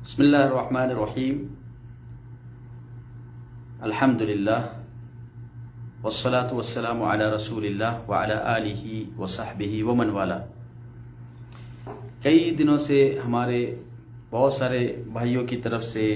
بسم اللہ الرحمن الرحیم الحمدللہ والصلاة والسلام علی رسول اللہ وعلی آلہ وصحبہ ومن والا۔ کئی دنوں سے ہمارے بہت سارے بھائیوں کی طرف سے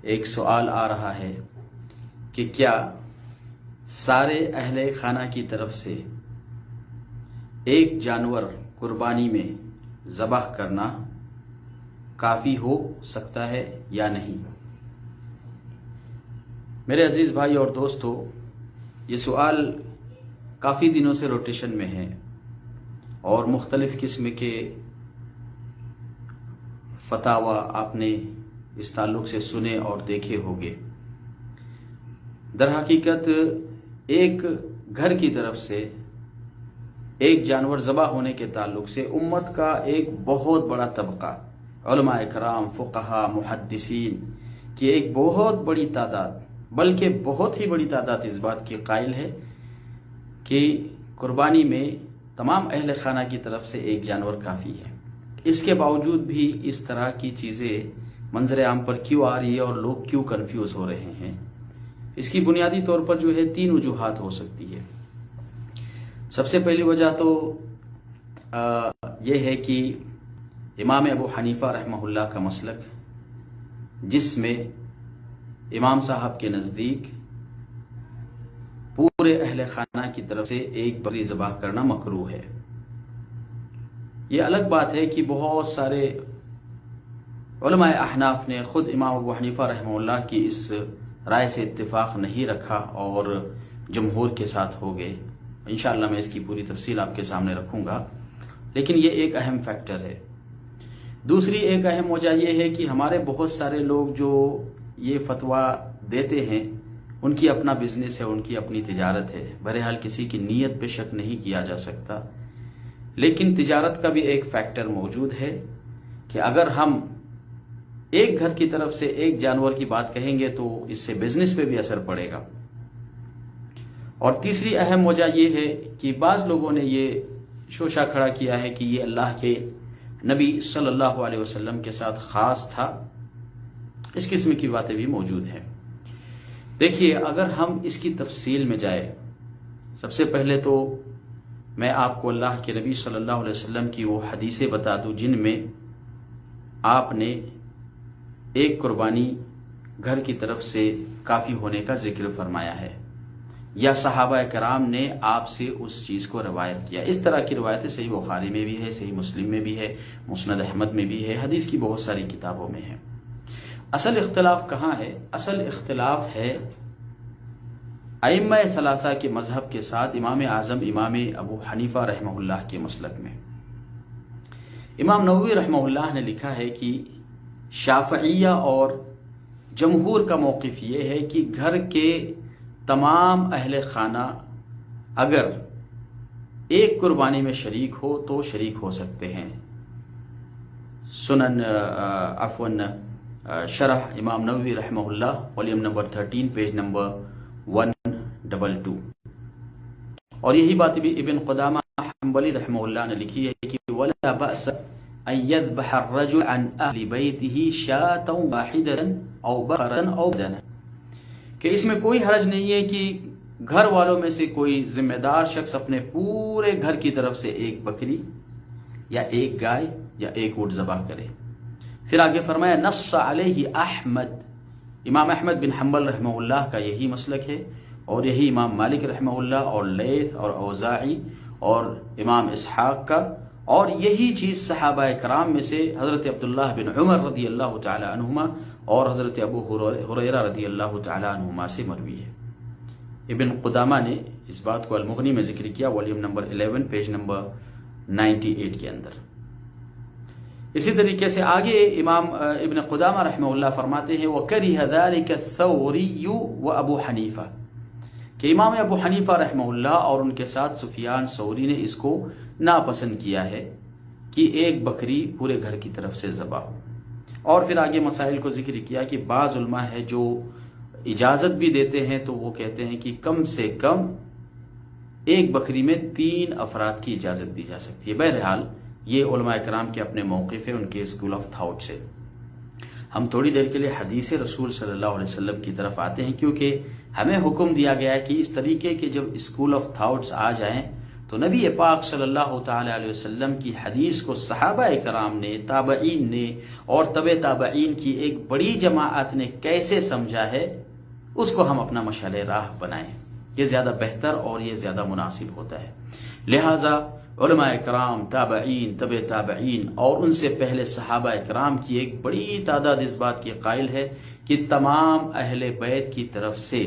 ایک سوال آ رہا ہے کہ کیا سارے اہل خانہ کی طرف سے ایک جانور قربانی میں ذبح کرنا کافی ہو سکتا ہے یا نہیں؟ میرے عزیز بھائی اور دوستو، یہ سوال کافی دنوں سے روٹیشن میں ہے اور مختلف قسم کے فتاوی آپ نے اس تعلق سے سنے اور دیکھے ہوگے۔ در حقیقت ایک گھر کی طرف سے ایک جانور ذبح ہونے کے تعلق سے امت کا ایک بہت بڑا طبقہ، علماء کرام، فقہا، محدثین کی ایک بہت بڑی تعداد، بلکہ بہت ہی بڑی تعداد اس بات کی قائل ہے کہ قربانی میں تمام اہل خانہ کی طرف سے ایک جانور کافی ہے۔ اس کے باوجود بھی اس طرح کی چیزیں منظر عام پر کیوں آ رہی ہے اور لوگ کیوں کنفیوز ہو رہے ہیں؟ اس کی بنیادی طور پر جو ہے 3 وجوہات ہو سکتی ہے۔ سب سے پہلی وجہ تو یہ ہے کہ امام ابو حنیفہ رحمہ اللہ کا مسلک، جس میں امام صاحب کے نزدیک پورے اہل خانہ کی طرف سے ایک بکری ذبح کرنا مکروہ ہے۔ یہ الگ بات ہے کہ بہت سارے علماء احناف نے خود امام ابو حنیفہ رحمہ اللہ کی اس رائے سے اتفاق نہیں رکھا اور جمہور کے ساتھ ہو گئے۔ انشاءاللہ میں اس کی پوری تفصیل آپ کے سامنے رکھوں گا، لیکن یہ ایک اہم فیکٹر ہے۔ دوسری ایک اہم وجہ یہ ہے کہ ہمارے بہت سارے لوگ جو یہ فتویٰ دیتے ہیں ان کی اپنا بزنس ہے، ان کی اپنی تجارت ہے۔ بہرحال کسی کی نیت پہ شک نہیں کیا جا سکتا، لیکن تجارت کا بھی ایک فیکٹر موجود ہے کہ اگر ہم ایک گھر کی طرف سے ایک جانور کی بات کہیں گے تو اس سے بزنس پہ بھی اثر پڑے گا۔ اور تیسری اہم وجہ یہ ہے کہ بعض لوگوں نے یہ شوشہ کھڑا کیا ہے کہ یہ اللہ کے نبی صلی اللہ علیہ وسلم کے ساتھ خاص تھا۔ اس قسم کی باتیں بھی موجود ہیں۔ دیکھیے، اگر ہم اس کی تفصیل میں جائیں، سب سے پہلے تو میں آپ کو اللہ کے نبی صلی اللہ علیہ وسلم کی وہ حدیثیں بتا دوں جن میں آپ نے ایک قربانی گھر کی طرف سے کافی ہونے کا ذکر فرمایا ہے، یا صحابہ کرام نے آپ سے اس چیز کو روایت کیا۔ اس طرح کی روایتیں صحیح بخاری میں بھی ہے، صحیح مسلم میں بھی ہے، مسند احمد میں بھی ہے، حدیث کی بہت ساری کتابوں میں ہے۔ اصل اختلاف کہاں ہے؟ اصل اختلاف ہے ائمہ ثلاثہ کے مذہب کے ساتھ امام اعظم امام ابو حنیفہ رحمہ اللہ کے مسلک میں۔ امام نووی رحمہ اللہ نے لکھا ہے کہ شافعیہ اور جمہور کا موقف یہ ہے کہ گھر کے تمام اہل خانہ اگر ایک قربانی میں شریک ہو تو شریک ہو سکتے ہیں۔ شرح امام نووی رحمہ اللہ، والیوم نمبر 13، پیج نمبر 122۔ اور یہی بات بھی ابن قدامہ حنبلی رحمہ اللہ نے لکھی ہے کہ وَلَا بَأْسَ أَن يَذْبَحَ الرَّجُلُ عَنْ أَهْلِ بَيْتِهِ شَاةً وَاحِدَةً أَوْ بَقَرًا أَوْ بَدَنًا، کہ اس میں کوئی حرج نہیں ہے کہ گھر والوں میں سے کوئی ذمہ دار شخص اپنے پورے گھر کی طرف سے ایک بکری یا ایک گائے یا ایک اونٹ ذبح کرے۔ پھر آگے فرمایا نص علیہ احمد، امام احمد بن حنبل رحمہ اللہ کا یہی مسلک ہے، اور یہی امام مالک رحمہ اللہ اور لیث اور اوزاعی اور امام اسحاق کا، اور یہی چیز صحابہ کرام میں سے حضرت عبداللہ بن عمر رضی اللہ تعالی عنہما اور حضرت ابو ہریرہ رضی اللہ تعالی عنہما سے مروی ہے۔ ابن قدامہ نے اس بات کو المغنی میں ذکر کیا، والیوم نمبر 11، پیج نمبر 98 کے اندر۔ اسی طریقے سے آگے امام ابن قدامہ رحمہ اللہ فرماتے ہیں وَكَرِهَ ذَلِكَ الثَّوْرِيُّ وَأَبُو حنیفہ، کہ امام ابو حنیفہ رحمہ اللہ اور ان کے ساتھ سفیان ثوری نے اس کو ناپسند کیا ہے کہ ایک بکری پورے گھر کی طرف سے ذبح ہو۔ اور پھر آگے مسائل کو ذکر کیا کہ بعض علماء ہے جو اجازت بھی دیتے ہیں تو وہ کہتے ہیں کہ کم سے کم ایک بکری میں 3 افراد کی اجازت دی جا سکتی ہے۔ بہرحال یہ علماء کرام کے اپنے موقف ہے، ان کے اسکول آف تھاٹ سے۔ ہم تھوڑی دیر کے لیے حدیث رسول صلی اللہ علیہ وسلم کی طرف آتے ہیں، کیونکہ ہمیں حکم دیا گیا ہے کہ اس طریقے کے جب اسکول آف تھاٹس آ جائیں تو نبی پاک صلی اللہ تعالی علیہ وسلم کی حدیث کو صحابہ کرام نے، تابعین نے اور تبع تابعین کی ایک بڑی جماعت نے کیسے سمجھا ہے، اس کو ہم اپنا مشعل راہ بنائیں۔ یہ زیادہ بہتر اور یہ زیادہ مناسب ہوتا ہے۔ لہٰذا علماء کرام، تابعین، تبع تابعین اور ان سے پہلے صحابہ کرام کی ایک بڑی تعداد اس بات کی قائل ہے کہ تمام اہل بیت کی طرف سے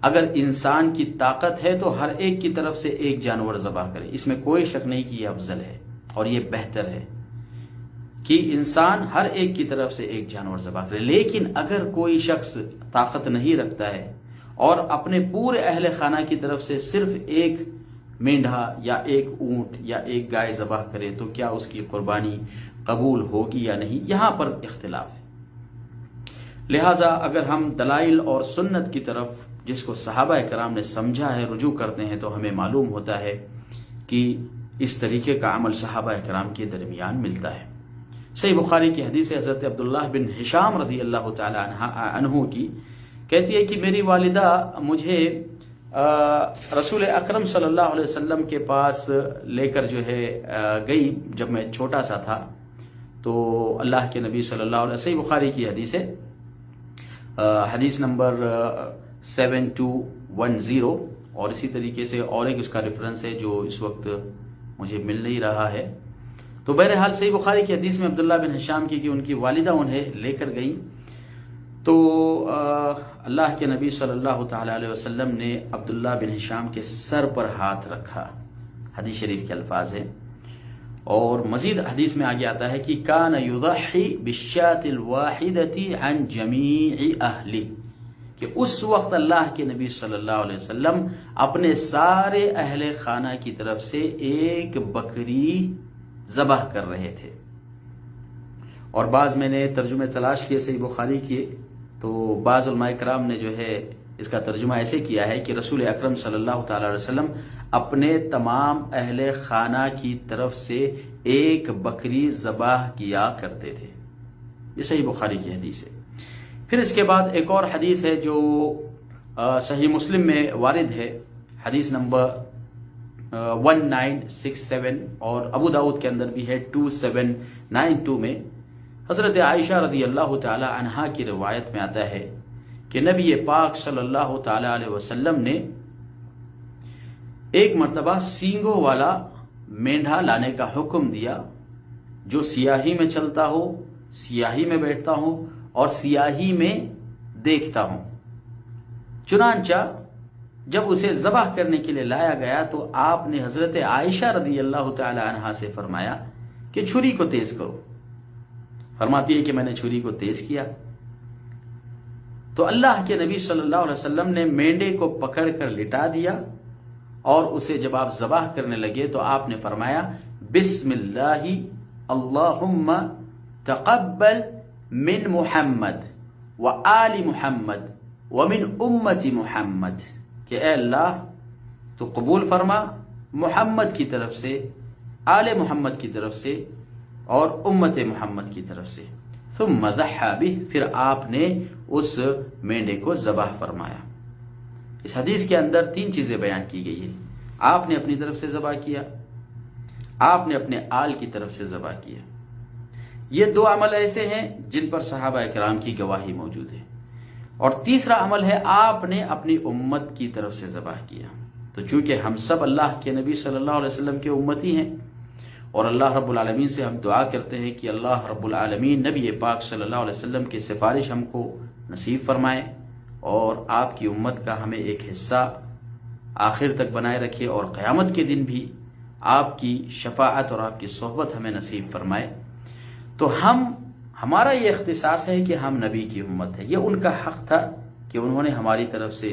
اگر انسان کی طاقت ہے تو ہر ایک کی طرف سے ایک جانور ذبح کرے۔ اس میں کوئی شک نہیں کہ یہ افضل ہے اور یہ بہتر ہے کہ انسان ہر ایک کی طرف سے ایک جانور ذبح کرے۔ لیکن اگر کوئی شخص طاقت نہیں رکھتا ہے اور اپنے پورے اہل خانہ کی طرف سے صرف ایک مینڈھا یا ایک اونٹ یا ایک گائے ذبح کرے تو کیا اس کی قربانی قبول ہوگی یا نہیں، یہاں پر اختلاف ہے۔ لہٰذا اگر ہم دلائل اور سنت کی طرف جس کو صحابہ کرام نے سمجھا ہے رجوع کرتے ہیں تو ہمیں معلوم ہوتا ہے کہ اس طریقے کا عمل صحابہ کرام کے درمیان ملتا ہے۔ صحیح بخاری کی حدیث حضرت عبداللہ بن ہشام رضی اللہ تعالی عنہ کی کہتی ہے کہ میری والدہ مجھے رسول اکرم صلی اللہ علیہ وسلم کے پاس لے کر جو ہے گئی جب میں چھوٹا سا تھا، تو اللہ کے نبی صلی اللہ علیہ وسلم، صحیح بخاری کی حدیث ہے، حدیث نمبر 7210، اور اسی طریقے سے اور ایک اس کا ریفرنس ہے جو اس وقت مجھے مل نہیں رہا ہے۔ تو بہرحال صحیح بخاری کی حدیث میں عبداللہ بن ہشام کی کہ ان کی والدہ انہیں لے کر گئیں، تو اللہ کے نبی صلی اللہ تعالی علیہ وسلم نے عبداللہ بن ہشام کے سر پر ہاتھ رکھا، حدیث شریف کے الفاظ ہیں۔ اور مزید حدیث میں آگے آتا ہے کہ کان یضحی بالشاۃ الواحدۃ عن جمیع اہلہ، کہ اس وقت اللہ کے نبی صلی اللہ علیہ وسلم اپنے سارے اہل خانہ کی طرف سے ایک بکری ذبح کر رہے تھے۔ اور بعض میں نے ترجمے تلاش کیے صحیح بخاری کیے تو بعض علماء کرام نے جو ہے اس کا ترجمہ ایسے کیا ہے کہ رسول اکرم صلی اللہ تعالی علیہ وسلم اپنے تمام اہل خانہ کی طرف سے ایک بکری ذبح کیا کرتے تھے۔ یہ صحیح بخاری کی حدیث ہے۔ پھر اس کے بعد ایک اور حدیث ہے جو صحیح مسلم میں وارد ہے، حدیث نمبر 1967، اور ابو داؤد کے اندر بھی ہے 2792 میں۔ حضرت عائشہ رضی اللہ تعالی عنہا کی روایت میں آتا ہے کہ نبی پاک صلی اللہ تعالی علیہ وسلم نے ایک مرتبہ سینگوں والا مینڈھا لانے کا حکم دیا جو سیاہی میں چلتا ہو، سیاہی میں بیٹھتا ہوں اور سیاہی میں دیکھتا ہوں۔ چنانچہ جب اسے ذبح کرنے کے لیے لایا گیا تو آپ نے حضرت عائشہ رضی اللہ تعالی عنہا سے فرمایا کہ چھری کو تیز کرو۔ فرماتی ہے کہ میں نے چھری کو تیز کیا تو اللہ کے نبی صلی اللہ علیہ وسلم نے مینڈے کو پکڑ کر لٹا دیا، اور اسے جب آپ ذبح کرنے لگے تو آپ نے فرمایا بسم اللہ اللہم تقبل من محمد و آل محمد ومن امت محمد، کہ اے اللہ تو قبول فرما محمد کی طرف سے، آل محمد کی طرف سے اور امت محمد کی طرف سے۔ ثم ضحى به، پھر آپ نے اس مینڈے کو ذبح فرمایا۔ اس حدیث کے اندر 3 چیزیں بیان کی گئی ہیں۔ آپ نے اپنی طرف سے ذبح کیا، آپ نے اپنے آل کی طرف سے ذبح کیا۔ یہ 2 عمل ایسے ہیں جن پر صحابہ کرام کی گواہی موجود ہے۔ اور تیسرا عمل ہے آپ نے اپنی امت کی طرف سے ذبح کیا۔ تو چونکہ ہم سب اللہ کے نبی صلی اللہ علیہ وسلم کے امتی ہیں، اور اللہ رب العالمین سے ہم دعا کرتے ہیں کہ اللہ رب العالمین نبی پاک صلی اللہ علیہ وسلم کی سفارش ہم کو نصیب فرمائے، اور آپ کی امت کا ہمیں ایک حصہ آخر تک بنائے رکھے، اور قیامت کے دن بھی آپ کی شفاعت اور آپ کی صحبت ہمیں نصیب فرمائے۔ تو ہمارا یہ اختصاص ہے کہ ہم نبی کی امت ہے۔ یہ ان کا حق تھا کہ انہوں نے ہماری طرف سے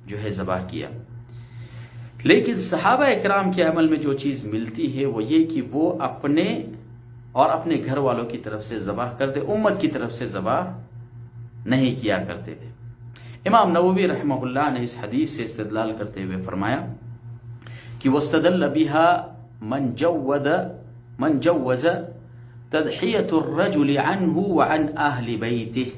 جو ہے ذبح کیا۔ لیکن صحابہ اکرام کے عمل میں جو چیز ملتی ہے وہ یہ کہ وہ اپنے اور اپنے گھر والوں کی طرف سے ذبح کرتے، امت کی طرف سے ذبح نہیں کیا کرتے تھے۔ امام نووی رحمہ اللہ نے اس حدیث سے استدلال کرتے ہوئے فرمایا کہ واستدل بها من جوز تضحیۃ الرجل عنہ وعن اہل بیتہ،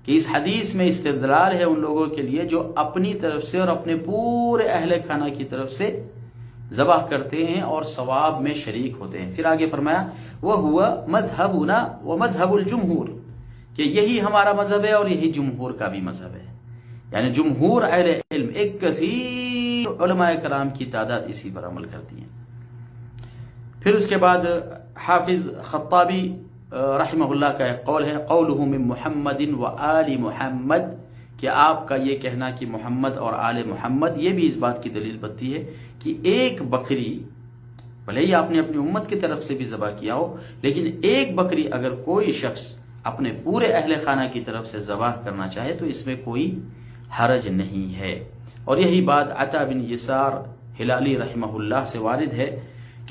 کہ اس حدیث میں استدلال ہے ان لوگوں کے لیے جو اپنی طرف سے اور اپنے پورے اہل خانہ کی طرف سے ذبح کرتے ہیں اور ثواب میں شریک ہوتے ہیں۔ پھر آگے فرمایا وَهُوَ مَذْهَبُنَا وَمَذْهَبُ الْجُمْهُورِ، کہ یہی ہمارا مذہب ہے اور یہی جمہور کا بھی مذہب ہے، یعنی جمہور اہل علم، ایک کثیر علماء کرام کی تعداد اسی پر عمل کرتی ہیں۔ پھر اس کے بعد حافظ خطابی رحمہ اللہ کا ایک قول ہے قولہ من محمد و آل محمد، کہ آپ کا یہ کہنا کہ محمد اور آل محمد، یہ بھی اس بات کی دلیل بنتی ہے کہ ایک بکری، بھلے ہی آپ نے اپنی امت کی طرف سے بھی ذبح کیا ہو، لیکن ایک بکری اگر کوئی شخص اپنے پورے اہل خانہ کی طرف سے ذبح کرنا چاہے تو اس میں کوئی حرج نہیں ہے۔ اور یہی بات عطا بن یسار ہلالی رحمہ اللہ سے وارد ہے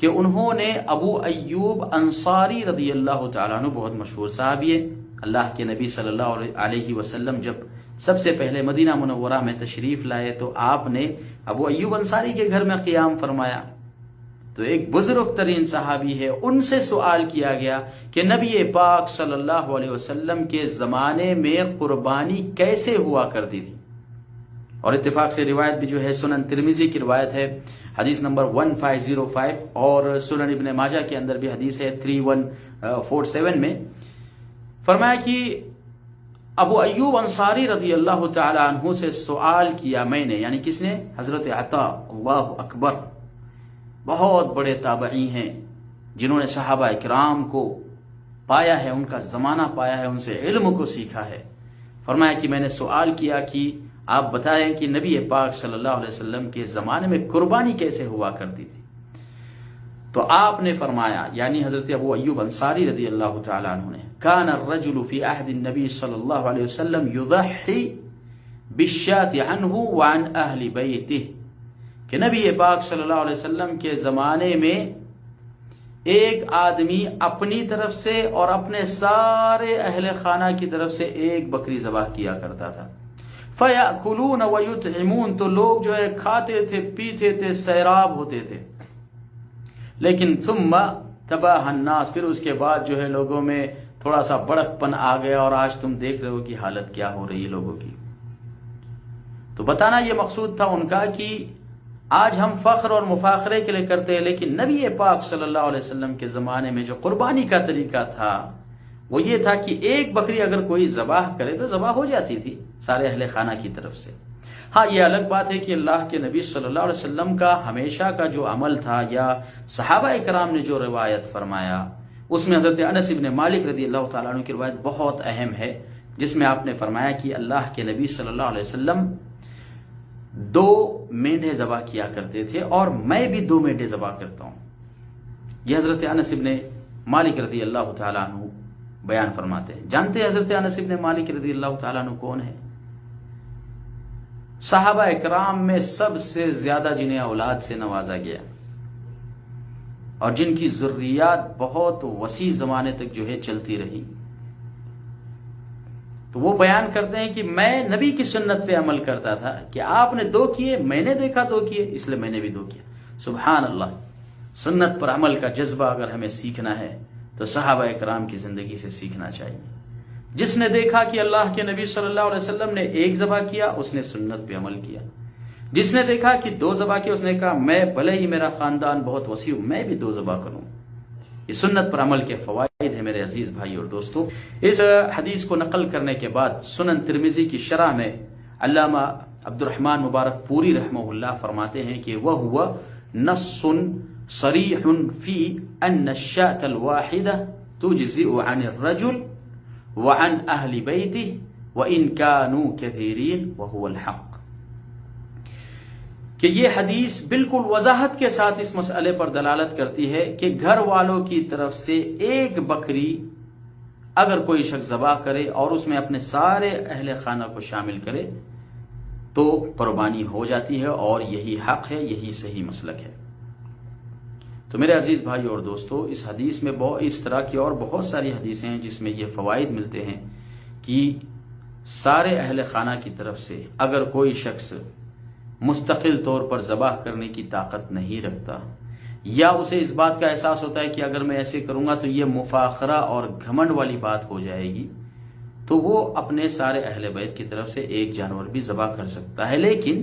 کہ انہوں نے ابو ایوب انصاری رضی اللہ تعالیٰ عنہ، بہت مشہور صحابی ہے، اللہ کے نبی صلی اللہ علیہ وسلم جب سب سے پہلے مدینہ منورہ میں تشریف لائے تو آپ نے ابو ایوب انصاری کے گھر میں قیام فرمایا، تو ایک بزرگ ترین صحابی ہے، ان سے سوال کیا گیا کہ نبی پاک صلی اللہ علیہ وسلم کے زمانے میں قربانی کیسے ہوا کرتی تھی؟ اور اتفاق سے روایت بھی جو ہے سنن ترمذی کی روایت ہے، حدیث نمبر 1505، اور سنن ابن ماجہ کے اندر بھی حدیث ہے 3147 میں، فرمایا کہ ابو ایوب انصاری رضی اللہ تعالی عنہ سے سوال کیا میں نے، یعنی کس نے؟ حضرت عطا، اللہ اکبر، بہت بڑے تابعی ہیں جنہوں نے صحابہ اکرام کو پایا ہے، ان کا زمانہ پایا ہے، ان سے علم کو سیکھا ہے۔ فرمایا کہ میں نے سوال کیا کہ آپ بتائیں کہ نبی پاک صلی اللہ علیہ وسلم کے زمانے میں قربانی کیسے ہوا کرتی تھی؟ تو آپ نے فرمایا، یعنی حضرت ابو ایوب انصاری رضی اللہ تعالی عنہ نے، کان الرجل فی عہد النبی صلی اللہ علیہ وسلم یضحی بالشاة عنہ وعن اہل بیتہ، کہ نبی پاک صلی اللہ علیہ وسلم کے زمانے میں ایک آدمی اپنی طرف سے اور اپنے سارے اہل خانہ کی طرف سے ایک بکری ذبح کیا کرتا تھا۔ فَيَأْكُلُونَ وَيُطْعِمُونَ، تو لوگ جو ہے کھاتے تھے، پیتے تھے، سیراب ہوتے تھے، لیکن ثم تباہ الناس، پھر اس کے بعد جو ہے لوگوں میں تھوڑا سا بڑک پن آ گیا، اور آج تم دیکھ رہے ہو کہ حالت کیا ہو رہی ہے لوگوں کی۔ تو بتانا یہ مقصود تھا ان کا کہ آج ہم فخر اور مفاخرے کے لیے کرتے ہیں، لیکن نبی پاک صلی اللہ علیہ وسلم کے زمانے میں جو قربانی کا طریقہ تھا وہ یہ تھا کہ ایک بکری اگر کوئی ذبح کرے تو ذبح ہو جاتی تھی سارے اہل خانہ کی طرف سے۔ ہاں یہ الگ بات ہے کہ اللہ کے نبی صلی اللہ علیہ وسلم کا ہمیشہ کا جو عمل تھا، یا صحابہ اکرام نے جو روایت فرمایا، اس میں حضرت انس بن مالک رضی اللہ تعالیٰ عنہ کی روایت بہت اہم ہے، جس میں آپ نے فرمایا کہ اللہ کے نبی صلی اللہ علیہ وسلم 2 مینڈھے ذبح کیا کرتے تھے، اور میں بھی 2 مینڈھے ذبح کرتا ہوں۔ یہ حضرت انس بن مالک رضی اللہ تعالیٰ عنہ بیان فرماتے ہیں۔ جانتے ہیں حضرت انس بن مالک رضی اللہ تعالیٰ عنہ کون ہے؟ صحابہ اکرام میں سب سے زیادہ جنہیں اولاد سے نوازا گیا، اور جن کی ذریات بہت وسیع زمانے تک جو ہے چلتی رہی۔ تو وہ بیان کرتے ہیں کہ میں نبی کی سنت پہ عمل کرتا تھا کہ آپ نے 2 کیے، میں نے دیکھا 2 کیے، اس لیے میں نے بھی 2 کیا۔ سبحان اللہ، سنت پر عمل کا جذبہ اگر ہمیں سیکھنا ہے تو صحابہ اکرام کی زندگی سے سیکھنا چاہیے۔ جس نے دیکھا کہ اللہ کے نبی صلی اللہ علیہ وسلم نے 1 ذبح کیا، اس نے سنت پہ عمل کیا۔ جس نے دیکھا کہ 2 ذبح کیا، اس نے کہا میں بھلے ہی میرا خاندان بہت وسیع، میں بھی 2 ذبح کروں۔ یہ سنت پر عمل کے فوائد ہیں میرے عزیز بھائی اور دوستو۔ اس حدیث کو نقل کرنے کے بعد سنن ترمذی کی شرح میں علامہ عبد الرحمن مبارک پوری رحمہ اللہ فرماتے ہیں کہ وَهُوَ نَصٌّ صَرِيحٌ فِي أَنَّ الشَّاةَ الْوَاحِدَةَ تُجْزِئُ عَنِ الرَّجُلِ وَعَنْ أَهْلِ بَيْتِهِ وَإِنْ كَانُوا كَثِيرِينَ وَهُوَ الْحَقُّ، کہ یہ حدیث بالکل وضاحت کے ساتھ اس مسئلے پر دلالت کرتی ہے کہ گھر والوں کی طرف سے ایک بکری اگر کوئی شخص ذبح کرے اور اس میں اپنے سارے اہل خانہ کو شامل کرے تو قربانی ہو جاتی ہے، اور یہی حق ہے، یہی صحیح مسلک ہے۔ تو میرے عزیز بھائی اور دوستو، اس حدیث میں اس طرح کی اور بہت ساری حدیثیں ہیں جس میں یہ فوائد ملتے ہیں کہ سارے اہل خانہ کی طرف سے اگر کوئی شخص مستقل طور پر ذبح کرنے کی طاقت نہیں رکھتا، یا اسے اس بات کا احساس ہوتا ہے کہ اگر میں ایسے کروں گا تو یہ مفاخرہ اور گھمنڈ والی بات ہو جائے گی، تو وہ اپنے سارے اہل بیت کی طرف سے ایک جانور بھی ذبح کر سکتا ہے۔ لیکن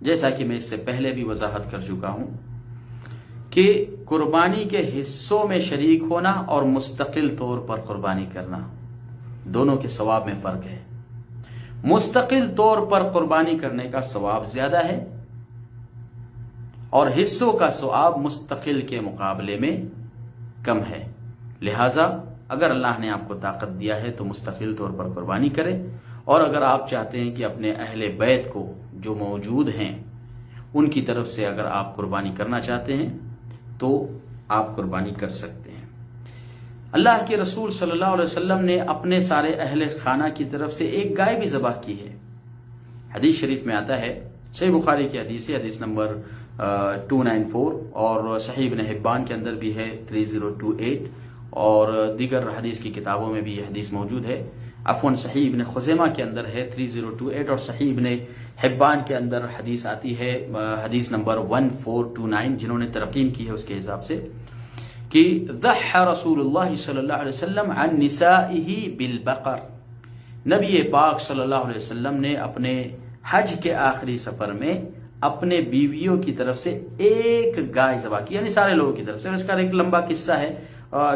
جیسا کہ میں اس سے پہلے بھی وضاحت کر چکا ہوں کہ قربانی کے حصوں میں شریک ہونا اور مستقل طور پر قربانی کرنا، دونوں کے ثواب میں فرق ہے۔ مستقل طور پر قربانی کرنے کا ثواب زیادہ ہے اور حصوں کا ثواب مستقل کے مقابلے میں کم ہے۔ لہذا اگر اللہ نے آپ کو طاقت دیا ہے تو مستقل طور پر قربانی کرے، اور اگر آپ چاہتے ہیں کہ اپنے اہل بیت کو جو موجود ہیں ان کی طرف سے اگر آپ قربانی کرنا چاہتے ہیں تو آپ قربانی کر سکتے ہیں۔ اللہ کے رسول صلی اللہ علیہ وسلم نے اپنے سارے اہل خانہ کی طرف سے ایک گائے بھی ذبح کی ہے۔ حدیث شریف میں آتا ہے، صحیح بخاری کی حدیث ہے، حدیث نمبر 294، اور صحیح ابن حبان کے اندر بھی ہے 3028، اور دیگر حدیث کی کتابوں میں بھی یہ حدیث موجود ہے۔ عفواً صحیح ابن خزیمہ کے اندر ہے 3028، اور صحیح ابن حبان کے اندر حدیث آتی ہے حدیث نمبر 1429، جنہوں نے ترقیم کی ہے اس کے حساب سے، کہ ضحى رسول اللہ صلی اللہ علیہ وسلم عن نسائه بالبقر، نبی پاک صلی اللہ علیہ وسلم نے اپنے حج کے آخری سفر میں اپنے بیویوں کی طرف سے ایک گائے ذبح کی، یعنی سارے لوگوں کی طرف سے۔ اور اس کا ایک لمبا قصہ ہے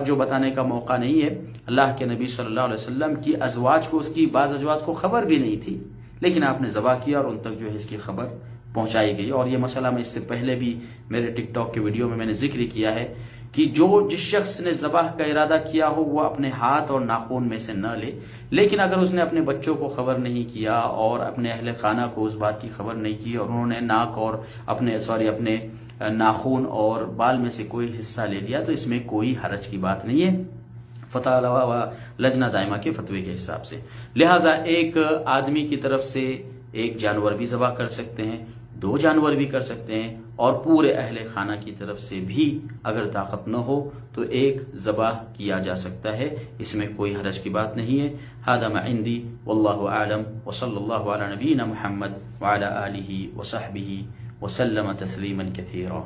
جو بتانے کا موقع نہیں ہے۔ اللہ کے نبی صلی اللہ علیہ وسلم کی ازواج کو، اس کی بعض ازواج کو خبر بھی نہیں تھی، لیکن آپ نے ذبح کیا اور ان تک جو ہے اس کی خبر پہنچائی گئی۔ اور یہ مسئلہ میں اس سے پہلے بھی میرے ٹک ٹاک کے ویڈیو میں نے ذکر کیا ہے کہ جس شخص نے ذبح کا ارادہ کیا ہو وہ اپنے ہاتھ اور ناخن میں سے نہ لے، لیکن اگر اس نے اپنے بچوں کو خبر نہیں کیا اور اپنے اہل خانہ کو اس بات کی خبر نہیں کی اور انہوں نے ناک اور اپنے ناخن اور بال میں سے کوئی حصہ لے لیا، تو اس میں کوئی حرج کی بات نہیں ہے فتح و لجنہ دائمہ کے فتوے کے حساب سے۔ لہٰذا ایک آدمی کی طرف سے ایک جانور بھی ذبح کر سکتے ہیں، 2 جانور بھی کر سکتے ہیں، اور پورے اہل خانہ کی طرف سے بھی اگر طاقت نہ ہو تو ایک ذبح کیا جا سکتا ہے، اس میں کوئی حرج کی بات نہیں ہے۔ ھذا ما عندی واللہ اعلم، وصلی اللہ علی نبینا محمد وعلی آلہ وصحبہ وسلم تسلیما کثیرا۔